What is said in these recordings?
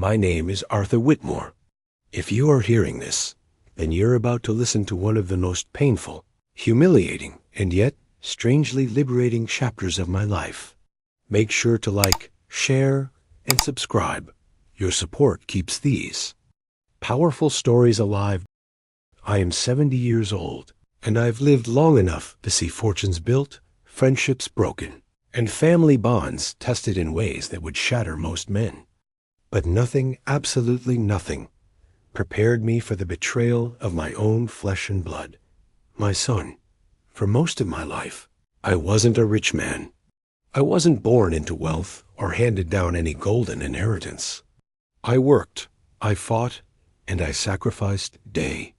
My name is Arthur Whitmore. If you are hearing this, then you're about to listen to one of the most painful, humiliating, and yet strangely liberating chapters of my life. Make sure to like, share, and subscribe. Your support keeps these powerful stories alive. I am 70 years old, and I've lived long enough to see fortunes built, friendships broken, and family bonds tested in ways that would shatter most men. But nothing, absolutely nothing, prepared me for the betrayal of my own flesh and blood, my son. For most of my life, I wasn't a rich man. I wasn't born into wealth or handed down any golden inheritance. I worked, I fought, and I sacrificed day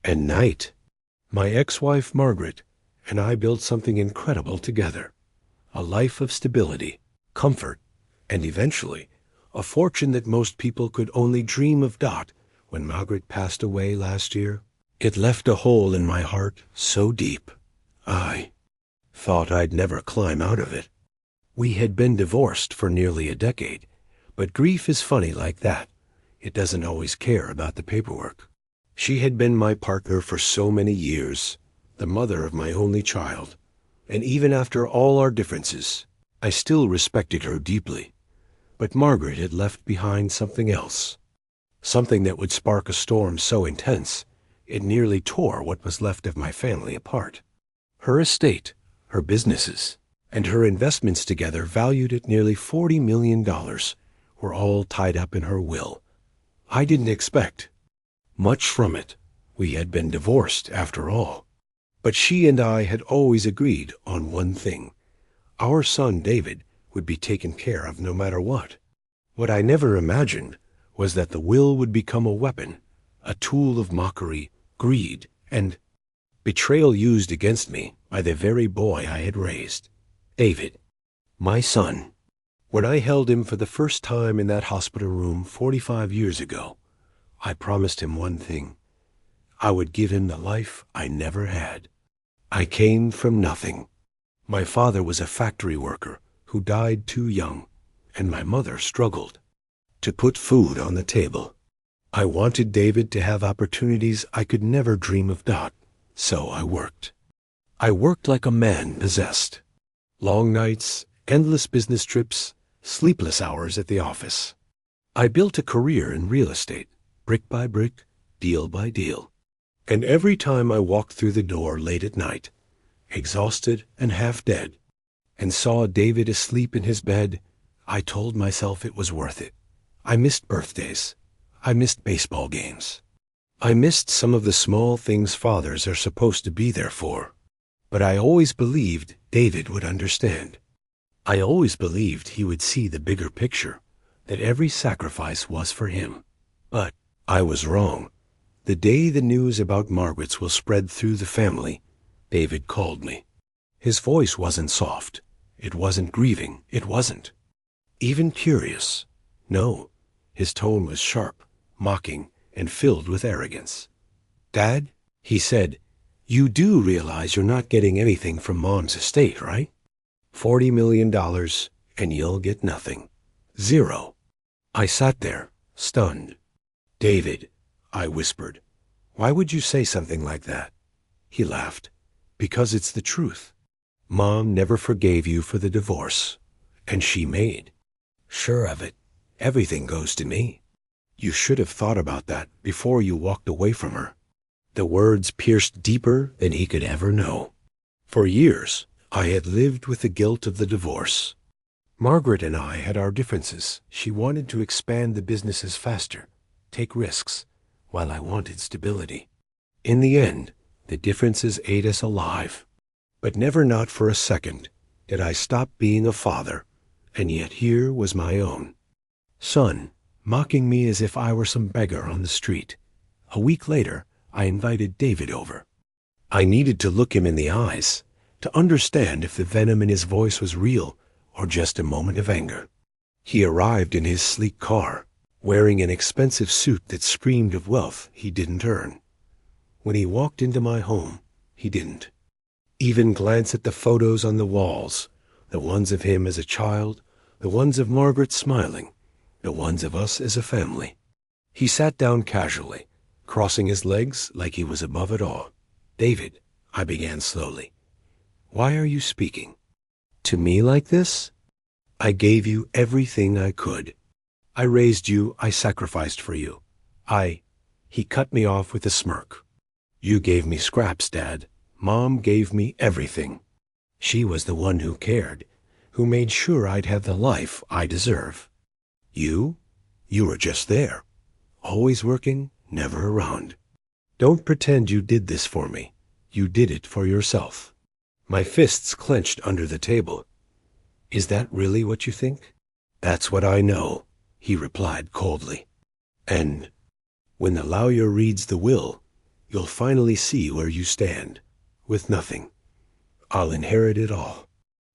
and night. My ex-wife, Margaret, and I built something incredible together. A life of stability, comfort, and eventually, a fortune that most people could only dream of. When Margaret passed away last year, it left a hole in my heart so deep, I thought I'd never climb out of it. We had been divorced for nearly a decade, but grief is funny like that. It doesn't always care about the paperwork. She had been my partner for so many years, the mother of my only child, and even after all our differences, I still respected her deeply. But Margaret had left behind something else, something that would spark a storm so intense it nearly tore what was left of my family apart. Her estate, her businesses, and her investments together, valued at nearly $40 million, were all tied up in her will. I didn't expect much from it. We had been divorced, after all. But she and I had always agreed on one thing. Our son, David, would be taken care of no matter what. What I never imagined was that the will would become a weapon, a tool of mockery, greed, and betrayal used against me by the very boy I had raised. David, my son. When I held him for the first time in that hospital room 45 years ago, I promised him one thing. I would give him the life I never had. I came from nothing. My father was a factory worker who died too young, and my mother struggled to put food on the table. I wanted David to have opportunities I could never dream of. So I worked. I worked like a man possessed. Long nights, endless business trips, sleepless hours at the office. I built a career in real estate, brick by brick, deal by deal. And every time I walked through the door late at night, exhausted and half dead, and saw David asleep in his bed, I told myself it was worth it. I missed birthdays. I missed baseball games. I missed some of the small things fathers are supposed to be there for. But I always believed David would understand. I always believed he would see the bigger picture, that every sacrifice was for him. But I was wrong. The day the news about Margaret's will spread through the family, David called me. His voice wasn't soft. It wasn't grieving. It wasn't even curious. No, his tone was sharp, mocking, and filled with arrogance. "Dad," he said, "you do realize you're not getting anything from Mom's estate, right? $40 million, and you'll get nothing. Zero." I sat there, stunned. "David," I whispered, "why would you say something like that?" He laughed. "Because it's the truth. Mom never forgave you for the divorce, and she made sure of it. Everything goes to me. You should have thought about that before you walked away from her." The words pierced deeper than he could ever know. For years, I had lived with the guilt of the divorce. Margaret and I had our differences. She wanted to expand the businesses faster, take risks, while I wanted stability. In the end, the differences ate us alive. But never, not for a second, did I stop being a father, and yet here was my own son, mocking me as if I were some beggar on the street. A week later, I invited David over. I needed to look him in the eyes, to understand if the venom in his voice was real or just a moment of anger. He arrived in his sleek car, wearing an expensive suit that screamed of wealth he didn't earn. When he walked into my home, he didn't even glance at the photos on the walls, the ones of him as a child, the ones of Margaret smiling. the ones of us as a family. He sat down casually, crossing his legs like he was above it all. David, I began slowly, why are you speaking to me like this? I gave you everything I could. I raised you, I sacrificed for you. He cut me off with a smirk. You gave me scraps, Dad. Mom gave me everything. She was the one who cared, who made sure I'd have the life I deserve. You were just there, always working, never around. Don't pretend you did this for me. You did it for yourself. My fists clenched under the table. Is that really what you think? That's what I know, he replied coldly. And when the lawyer reads the will, you'll finally see where you stand, with nothing. I'll inherit it all.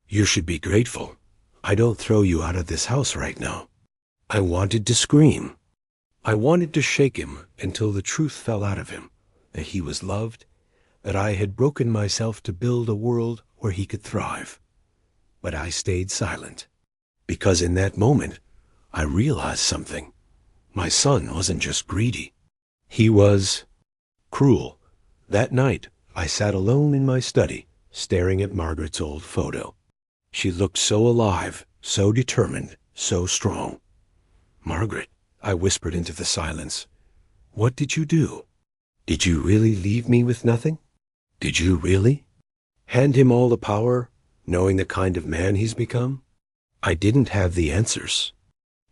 You should be grateful. I don't throw you out of this house right now. I wanted to scream. I wanted to shake him until the truth fell out of him, that he was loved, that I had broken myself to build a world where he could thrive. But I stayed silent, because in that moment, I realized something. My son wasn't just greedy. He was cruel. That night, I sat alone in my study, staring at Margaret's old photo. She looked so alive, so determined, so strong. Margaret, I whispered into the silence, what did you do? Did you really leave me with nothing? Did you really? Hand him all the power, knowing the kind of man he's become? I didn't have the answers.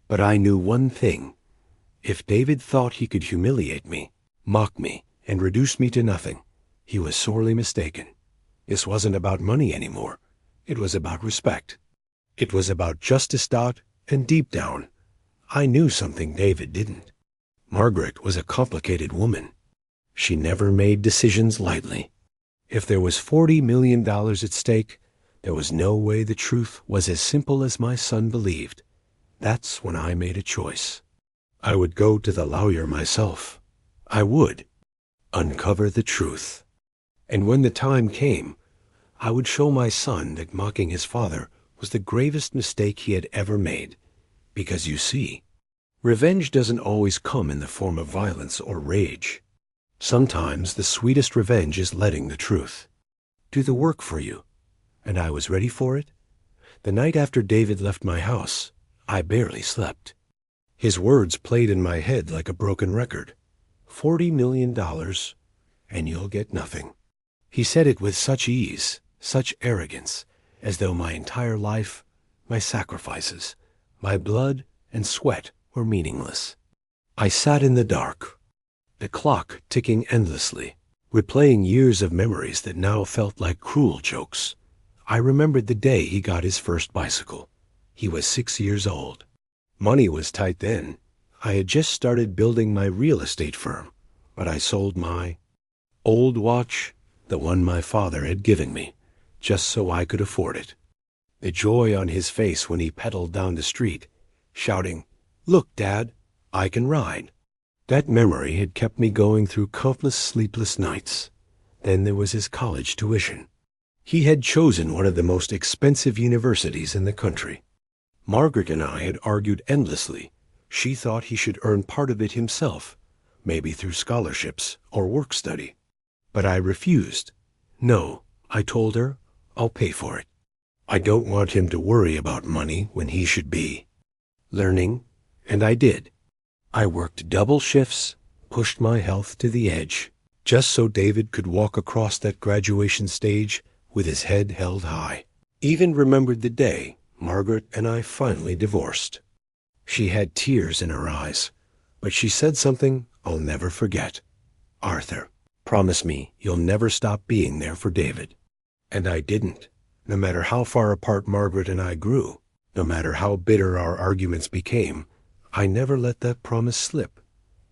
But I knew one thing. If David thought he could humiliate me, mock me, and reduce me to nothing, he was sorely mistaken. This wasn't about money anymore. It was about respect. It was about justice. And deep down, I knew something David didn't. Margaret was a complicated woman. She never made decisions lightly. If there was $40 million at stake, there was no way the truth was as simple as my son believed. That's when I made a choice. I would go to the lawyer myself. I would uncover the truth. And when the time came, I would show my son that mocking his father was the gravest mistake he had ever made. Because you see, revenge doesn't always come in the form of violence or rage. Sometimes the sweetest revenge is letting the truth do the work for you. And I was ready for it. The night after David left my house, I barely slept. His words played in my head like a broken record. $40 million, and you'll get nothing. He said it with such ease, such arrogance, as though my entire life, my sacrifices, my blood and sweat were meaningless. I sat in the dark, the clock ticking endlessly, replaying years of memories that now felt like cruel jokes. I remembered the day he got his first bicycle. He was 6 years old. Money was tight then. I had just started building my real estate firm, but I sold my old watch, the one my father had given me, just so I could afford it. The joy on his face when he pedaled down the street, shouting, "Look, Dad, I can ride." That memory had kept me going through countless sleepless nights. Then there was his college tuition. He had chosen one of the most expensive universities in the country. Margaret and I had argued endlessly. She thought he should earn part of it himself, maybe through scholarships or work study. But I refused. No, I told her, I'll pay for it. I don't want him to worry about money when he should be learning, and I did. I worked double shifts, pushed my health to the edge, just so David could walk across that graduation stage with his head held high. Even remembered the day Margaret and I finally divorced. She had tears in her eyes, but she said something I'll never forget. "Arthur, promise me you'll never stop being there for David." And I didn't. No matter how far apart Margaret and I grew, no matter how bitter our arguments became, I never let that promise slip.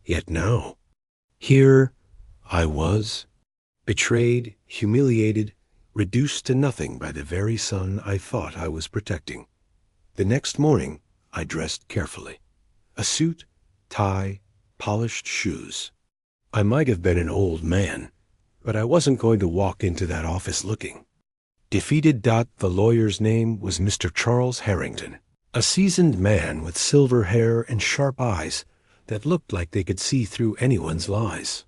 Yet now, here I was, betrayed, humiliated, reduced to nothing by the very son I thought I was protecting. The next morning, I dressed carefully. A suit, tie, polished shoes. I might have been an old man, but I wasn't going to walk into that office looking defeated. The lawyer's name was Mr. Charles Harrington. A seasoned man with silver hair and sharp eyes that looked like they could see through anyone's lies.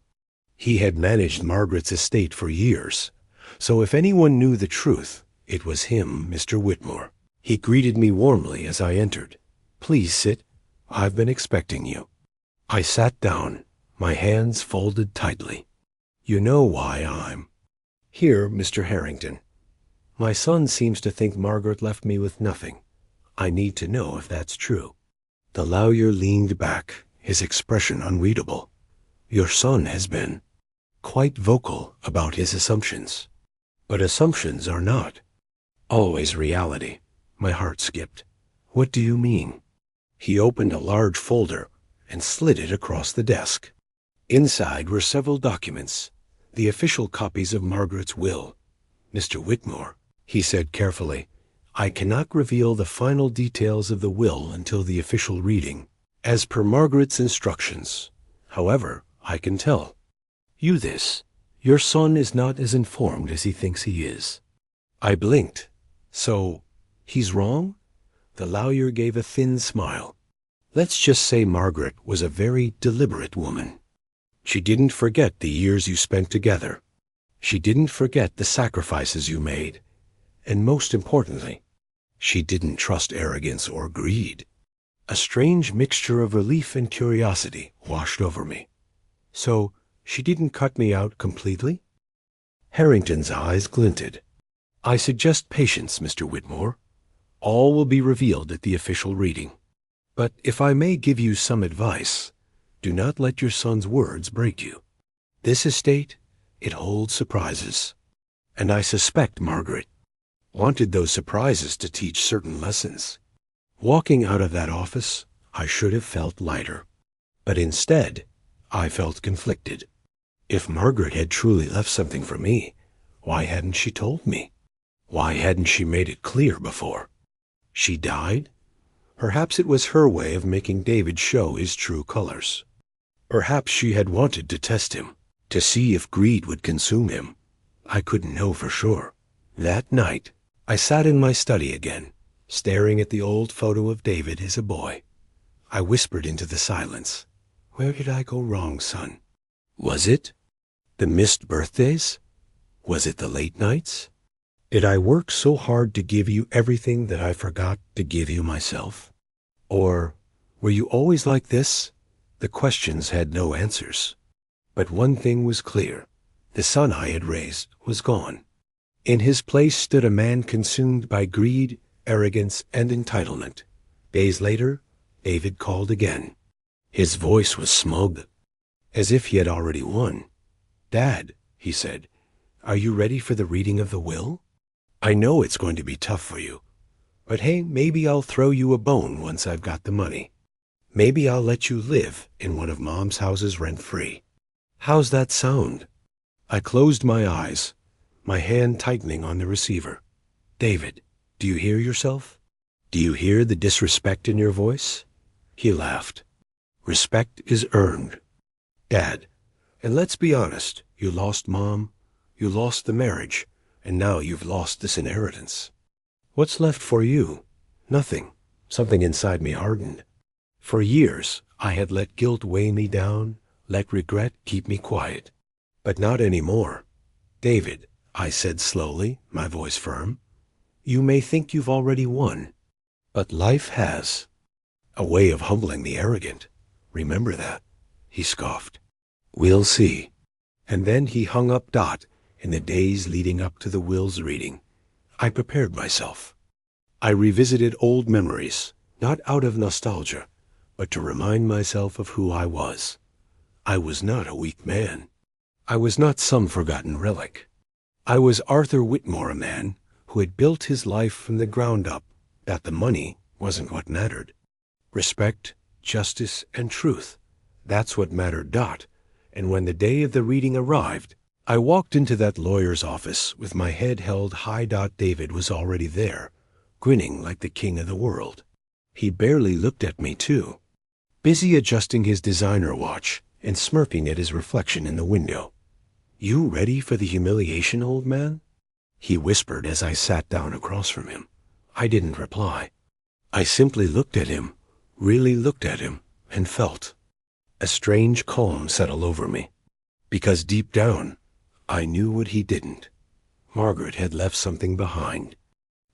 He had managed Margaret's estate for years, so if anyone knew the truth, it was him, Mr. Whitmore. He greeted me warmly as I entered. "Please sit. I've been expecting you." I sat down, my hands folded tightly. "You know why I'm here, Mr. Harrington. My son seems to think Margaret left me with nothing. I need to know if that's true." The lawyer leaned back, his expression unreadable. "Your son has been quite vocal about his assumptions. But assumptions are not always reality." My heart skipped. "What do you mean?" He opened a large folder and slid it across the desk. Inside were several documents, the official copies of Margaret's will. "Mr. Whitmore," he said carefully, "I cannot reveal the final details of the will until the official reading, as per Margaret's instructions. However, I can tell you this. Your son is not as informed as he thinks he is." I blinked. "So, he's wrong?" The lawyer gave a thin smile. "Let's just say Margaret was a very deliberate woman. She didn't forget the years you spent together. She didn't forget the sacrifices you made. And most importantly, she didn't trust arrogance or greed." A strange mixture of relief and curiosity washed over me. "So, she didn't cut me out completely?" Harrington's eyes glinted. "I suggest patience, Mr. Whitmore. All will be revealed at the official reading. But if I may give you some advice, do not let your son's words break you. This estate, it holds surprises. And I suspect Margaret wanted those surprises to teach certain lessons. Walking out of that office, I should have felt lighter. But instead, I felt conflicted. If Margaret had truly left something for me, why hadn't she told me? Why hadn't she made it clear before? She died? Perhaps it was her way of making David show his true colors. Perhaps she had wanted to test him, to see if greed would consume him. I couldn't know for sure. That night, I sat in my study again, staring at the old photo of David as a boy. I whispered into the silence, "Where did I go wrong, son? Was it the missed birthdays? Was it the late nights? Did I work so hard to give you everything that I forgot to give you myself? Or were you always like this?" The questions had no answers. But one thing was clear. The son I had raised was gone. In his place stood a man consumed by greed, arrogance, and entitlement. Days later, David called again. His voice was smug, as if he had already won. "Dad," he said, "are you ready for the reading of the will? I know it's going to be tough for you, but hey, maybe I'll throw you a bone once I've got the money. Maybe I'll let you live in one of Mom's houses rent-free. How's that sound?" I closed my eyes, my hand tightening on the receiver. "David, do you hear yourself? Do you hear the disrespect in your voice?" He laughed. "Respect is earned, Dad. And let's be honest, you lost Mom, you lost the marriage, and now you've lost this inheritance. What's left for you? Nothing." Something inside me hardened. For years, I had let guilt weigh me down, let regret keep me quiet. But not anymore. "David," I said slowly, my voice firm, "you may think you've already won, but life has a way of humbling the arrogant. Remember that." He scoffed. "We'll see." And then he hung up Dot. In the days leading up to the will's reading, I prepared myself. I revisited old memories, not out of nostalgia, but to remind myself of who I was. I was not a weak man. I was not some forgotten relic. I was Arthur Whitmore, a man who had built his life from the ground up, that the money wasn't what mattered. Respect, justice, and truth, that's what mattered, Dot. And when the day of the reading arrived, I walked into that lawyer's office with my head held high. David was already there, grinning like the king of the world. He barely looked at me, too, busy adjusting his designer watch and smirking at his reflection in the window. "You ready for the humiliation, old man?" he whispered as I sat down across from him. I didn't reply. I simply looked at him, really looked at him, and felt a strange calm settle over me. Because deep down, I knew what he didn't. Margaret had left something behind.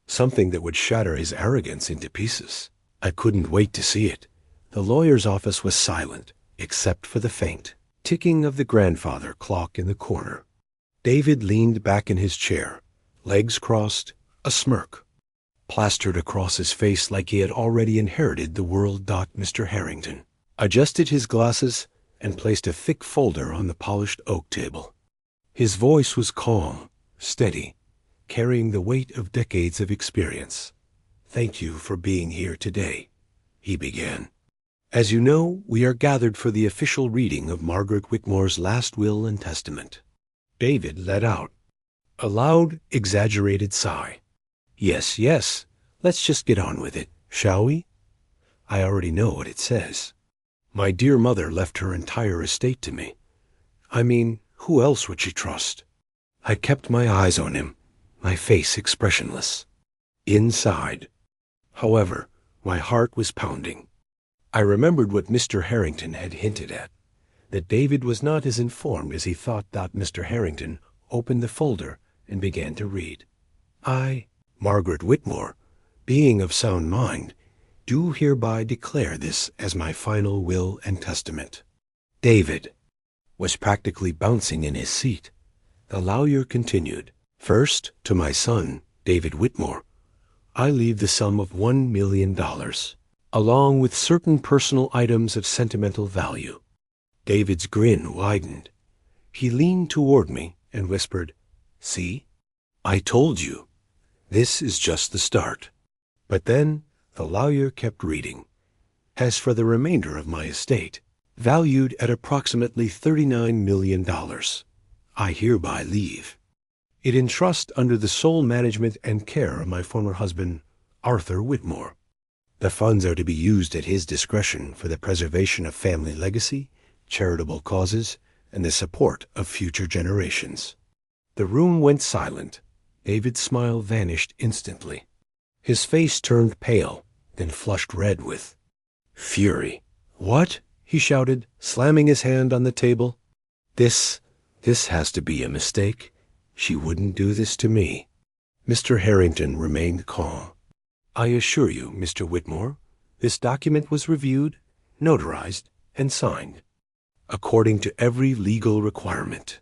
Something that would shatter his arrogance into pieces. I couldn't wait to see it. The lawyer's office was silent, except for the faint ticking of the grandfather clock in the corner. David leaned back in his chair, legs crossed, a smirk plastered across his face like he had already inherited the world. Mr. Harrington adjusted his glasses and placed a thick folder on the polished oak table. His voice was calm, steady, carrying the weight of decades of experience. "Thank you for being here today," he began. "As you know, we are gathered for the official reading of Margaret Whitmore's last will and testament." David let out a loud, exaggerated sigh. "Yes, yes, let's just get on with it, shall we? I already know what it says. My dear mother left her entire estate to me. I mean, who else would she trust?" I kept my eyes on him, my face expressionless. Inside, however, my heart was pounding. I remembered what Mr. Harrington had hinted at, that David was not as informed as he thought. Mr. Harrington opened the folder and began to read. "I, Margaret Whitmore, being of sound mind, do hereby declare this as my final will and testament." David was practically bouncing in his seat. The lawyer continued, "First, to my son, David Whitmore, I leave the sum of $1 million, along with certain personal items of sentimental value." David's grin widened. He leaned toward me and whispered, "See? I told you. This is just the start." But then the lawyer kept reading. "As for the remainder of my estate, valued at approximately $39 million, I hereby leave it in trust under the sole management and care of my former husband, Arthur Whitmore. The funds are to be used at his discretion for the preservation of family legacy, charitable causes, and the support of future generations." The room went silent. David's smile vanished instantly. His face turned pale, then flushed red with fury. "What?" he shouted, slamming his hand on the table. This has to be a mistake. She wouldn't do this to me." Mr. Harrington remained calm. "I assure you, Mr. Whitmore, this document was reviewed, notarized, and signed, according to every legal requirement.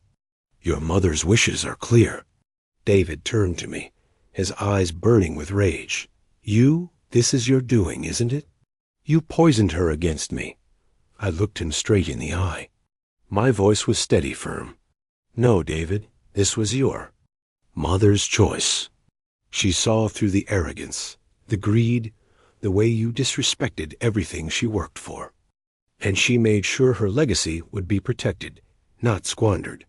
Your mother's wishes are clear." David turned to me, his eyes burning with rage. This is your doing, isn't it? You poisoned her against me." I looked him straight in the eye. My voice was steady, firm. "No, David, this was your mother's choice. She saw through the arrogance, the greed, the way you disrespected everything she worked for. And she made sure her legacy would be protected, not squandered."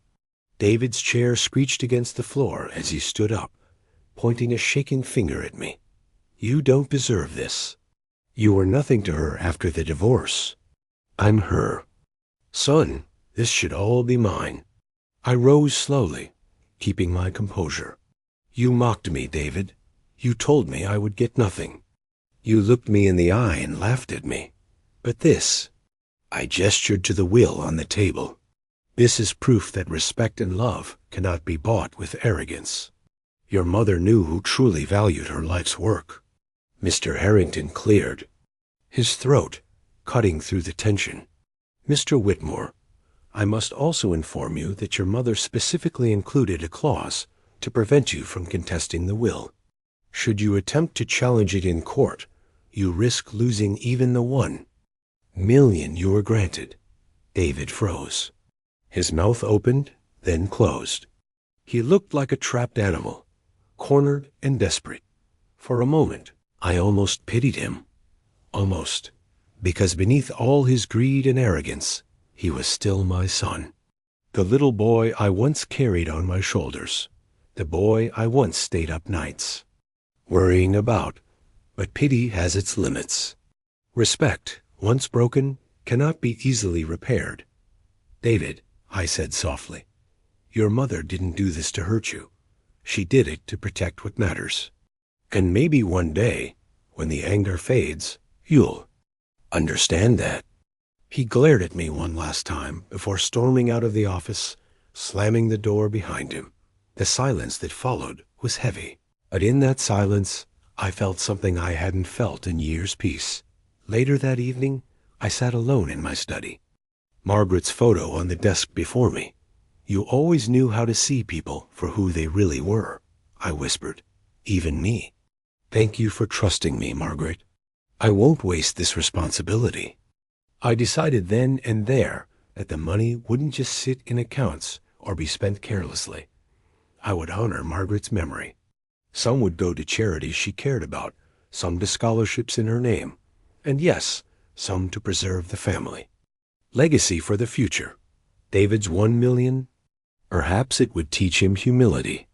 David's chair screeched against the floor as he stood up, pointing a shaking finger at me. "You don't deserve this. You were nothing to her after the divorce. I'm her son. This should all be mine." I rose slowly, keeping my composure. "You mocked me, David. You told me I would get nothing. You looked me in the eye and laughed at me. But this," I gestured to the will on the table, "this is proof that respect and love cannot be bought with arrogance. Your mother knew who truly valued her life's work." Mr. Harrington cleared, his throat cutting through the tension. "Mr. Whitmore, I must also inform you that your mother specifically included a clause to prevent you from contesting the will. Should you attempt to challenge it in court, you risk losing even the $1 million you were granted." David froze. His mouth opened, then closed. He looked like a trapped animal, cornered and desperate. For a moment, I almost pitied him. Almost. Because beneath all his greed and arrogance, he was still my son. The little boy I once carried on my shoulders. The boy I once stayed up nights, worrying about. But pity has its limits. Respect, once broken, cannot be easily repaired. "David," I said softly, "your mother didn't do this to hurt you. She did it to protect what matters. And maybe one day, When the anger fades, you'll understand that. He glared at me one last time before storming out of the office, slamming the door behind him. The silence that followed was heavy, but in that silence, I felt something I hadn't felt in years' peace. Later that evening, I sat alone in my study. Margaret's photo on the desk before me. You always knew how to see people for who they really were, I whispered. Even me. Thank you for trusting me, Margaret. I won't waste this responsibility. I decided then and there that the money wouldn't just sit in accounts or be spent carelessly. I would honor Margaret's memory. Some would go to charities she cared about, some to scholarships in her name, and yes, some to preserve the family. Legacy for the future. David's 1 million? Perhaps it would teach him humility.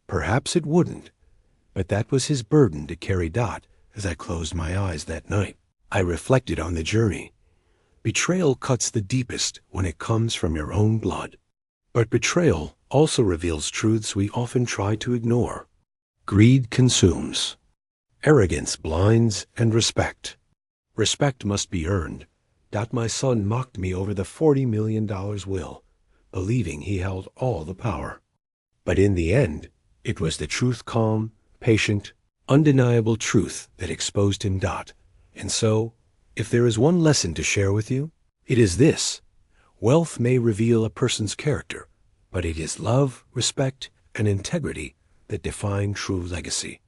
Perhaps it wouldn't. But that was his burden to carry. As I closed my eyes that night, I reflected on the journey. Betrayal cuts the deepest when it comes from your own blood. But betrayal also reveals truths we often try to ignore. Greed consumes. Arrogance blinds, and respect. Respect must be earned. My son mocked me over the $40 million will, believing he held all the power. But in the end, it was the truth, calm, patient, undeniable truth that exposed him. And so, if there is one lesson to share with you, it is this. Wealth may reveal a person's character, but it is love, respect, and integrity that define true legacy.